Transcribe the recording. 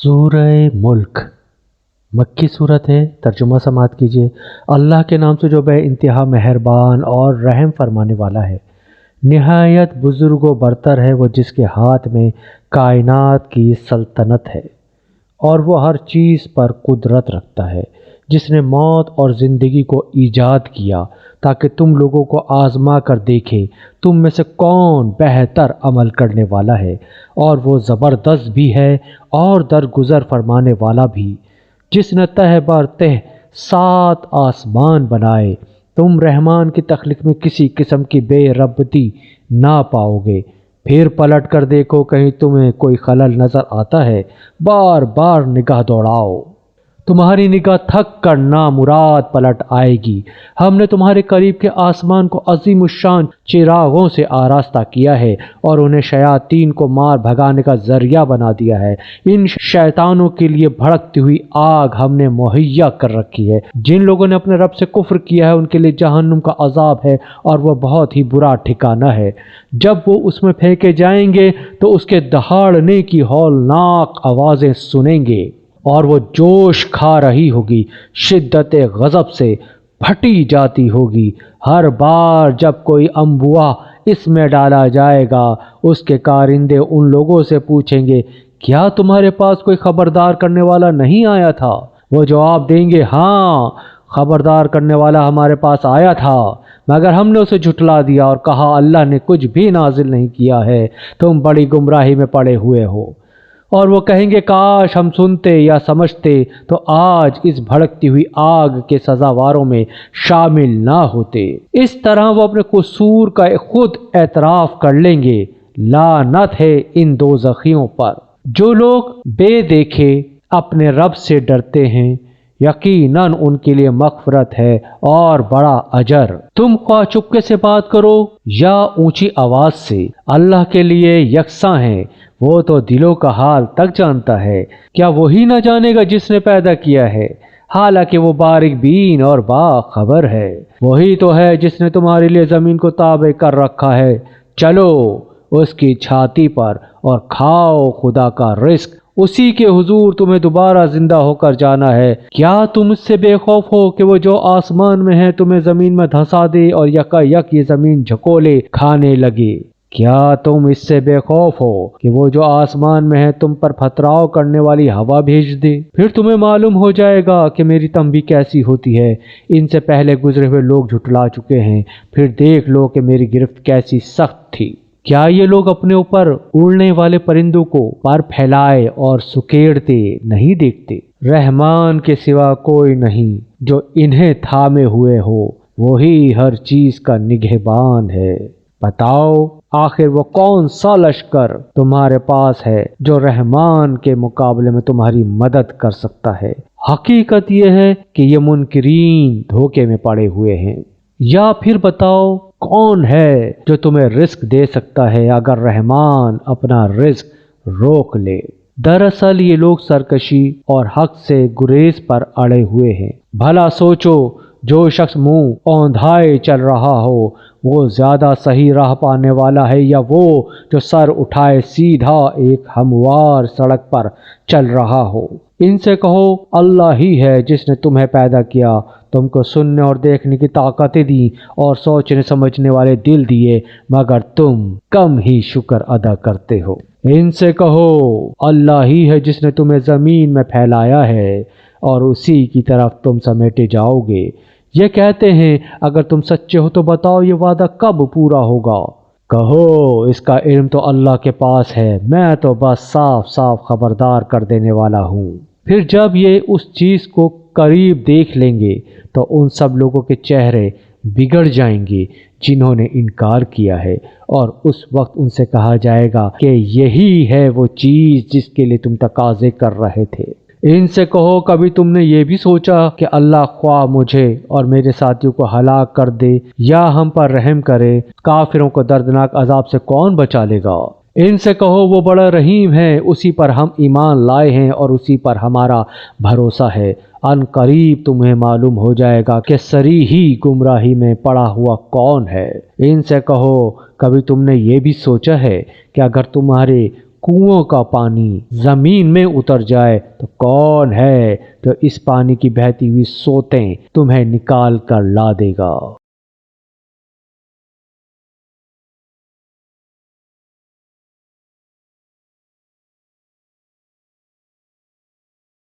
सूरह मुल्क मक्की सूरत है। तर्जुमा समात कीजिए। अल्लाह के नाम से जो बे इंतहा मेहरबान और रहम फरमाने वाला है। निहायत बुजुर्ग व बरतर है वो जिसके हाथ में कायनात की सल्तनत है और वो हर चीज़ पर कुदरत रखता है। जिसने मौत और ज़िंदगी को ईजाद किया ताकि तुम लोगों को आज़मा कर देखे तुम में से कौन बेहतर अमल करने वाला है, और वो ज़बरदस्त भी है और दरगुजर फरमाने वाला भी। जिसने तह बर तह 7 आसमान बनाए, तुम रहमान की तख्लीक में किसी किस्म की बेरब्ती ना पाओगे। फिर पलट कर देखो कहीं तुम्हें कोई खलल नजर आता है, बार बार निगाह दौड़ाओ, तुम्हारी निगाह थक कर नामुराद पलट आएगी। हमने तुम्हारे करीब के आसमान को अजीम शान चिरागों से आरास्ता किया है और उन्हें शयातीन को मार भगाने का जरिया बना दिया है। इन शैतानों के लिए भड़कती हुई आग हमने मुहैया कर रखी है। जिन लोगों ने अपने रब से कुफ्र किया है उनके लिए जहन्नुम का अजाब है और वह बहुत ही बुरा ठिकाना है। जब वो उसमें फेंके जाएंगे तो उसके दहाड़ने की हौलनाक आवाज़ें सुनेंगे और वो जोश खा रही होगी, शिद्दत गज़ब से फटी जाती होगी। हर बार जब कोई अम्बुआ इसमें डाला जाएगा उसके कारिंदे उन लोगों से पूछेंगे, क्या तुम्हारे पास कोई खबरदार करने वाला नहीं आया था? वो जवाब देंगे, हाँ, खबरदार करने वाला हमारे पास आया था, मगर हमने उसे झुठला दिया और कहा अल्लाह ने कुछ भी नाजिल नहीं किया है, तुम बड़ी गुमराही में पड़े हुए हो। और वो कहेंगे, काश हम सुनते या समझते तो आज इस भड़कती हुई आग के सजावारों में शामिल ना होते। इस तरह वो अपने कसूर का खुद एतराफ़ कर लेंगे। लानत है इन दोज़खियों पर। जो लोग बेदेखे अपने रब से डरते हैं, यकीनन उनके लिए मग़फ़िरत है और बड़ा अजर। तुम ख्वाह चुपके से बात करो या ऊंची आवाज से, अल्लाह के लिए यकसा है, वो तो दिलों का हाल तक जानता है। क्या वही ना जानेगा जिसने पैदा किया है? हालांकि वो बारीक बीन और बाखबर है। वही तो है जिसने तुम्हारे लिए जमीन को ताबे कर रखा है। चलो उसकी छाती पर और खाओ खुदा का रिस्क। उसी के हुजूर तुम्हें दोबारा जिंदा होकर जाना है। क्या तुम इससे बेखौफ हो कि वो जो आसमान में है तुम्हें जमीन में धंसा दे और यकायक ये जमीन झकोले खाने लगे? क्या तुम इससे बेखौफ हो कि वो जो आसमान में है तुम पर पथराव करने वाली हवा भेज दे? फिर तुम्हें मालूम हो जाएगा कि मेरी तंबी कैसी होती है। इनसे पहले गुजरे हुए लोग झुठला चुके हैं, फिर देख लो कि मेरी गिरफ्त कैसी सख्त थी। क्या ये लोग अपने ऊपर उड़ने वाले परिंदों को पर फैलाए और सुकेड़ते नहीं देखते? रहमान के सिवा कोई नहीं जो इन्हें थामे हुए हो, वही हर चीज का निगहबान है। बताओ आखिर वो कौन सा लश्कर तुम्हारे पास है जो रहमान के मुकाबले में तुम्हारी मदद कर सकता है? हकीकत यह है कि ये मुनकिरीन धोखे में पड़े हुए हैं। या फिर बताओ कौन है जो तुम्हें रिस्क दे सकता है अगर रहमान अपना रिस्क रोक ले? दरअसल ये लोग सरकशी और हक से गुरेज पर अड़े हुए हैं। भला सोचो, जो शख्स मुंह औंधाए चल रहा हो वो ज्यादा सही राह पाने वाला है या वो जो सर उठाए सीधा एक हमवार सड़क पर चल रहा हो? इनसे कहो अल्लाह ही है जिसने तुम्हें पैदा किया, तुमको सुनने और देखने की ताकतें दी और सोचने समझने वाले दिल दिए, मगर तुम कम ही शुक्र अदा करते हो। इनसे कहो अल्लाह ही है जिसने तुम्हें जमीन में फैलाया है और उसी की तरफ तुम समेटे जाओगे। ये कहते हैं अगर तुम सच्चे हो तो बताओ ये वादा कब पूरा होगा? कहो इसका इल्म तो अल्लाह के पास है, मैं तो बस साफ साफ खबरदार कर देने वाला हूँ। फिर जब ये उस चीज को करीब देख लेंगे तो उन सब लोगों के चेहरे बिगड़ जाएंगे जिन्होंने इनकार किया है, और उस वक्त उनसे कहा जाएगा कि यही है वो चीज जिसके लिए तुम तकाजे कर रहे थे। इनसे कहो कभी तुमने ये भी सोचा कि अल्लाह ख्वाह मुझे और मेरे साथियों को हलाक कर दे या हम पर रहम करे, काफिरों को दर्दनाक अजाब से कौन बचा लेगा? इनसे कहो वो बड़ा रहीम है, उसी पर हम ईमान लाए हैं और उसी पर हमारा भरोसा है। अन करीब तुम्हें मालूम हो जाएगा कि सरी ही गुमराही में पड़ा हुआ कौन है। इनसे कहो कभी तुमने ये भी सोचा है कि अगर तुम्हारे کنووں کا پانی زمین میں اتر جائے تو کون ہے جو اس پانی کی بہتی ہوئی سوتیں تمہیں نکال کر لا دے گا۔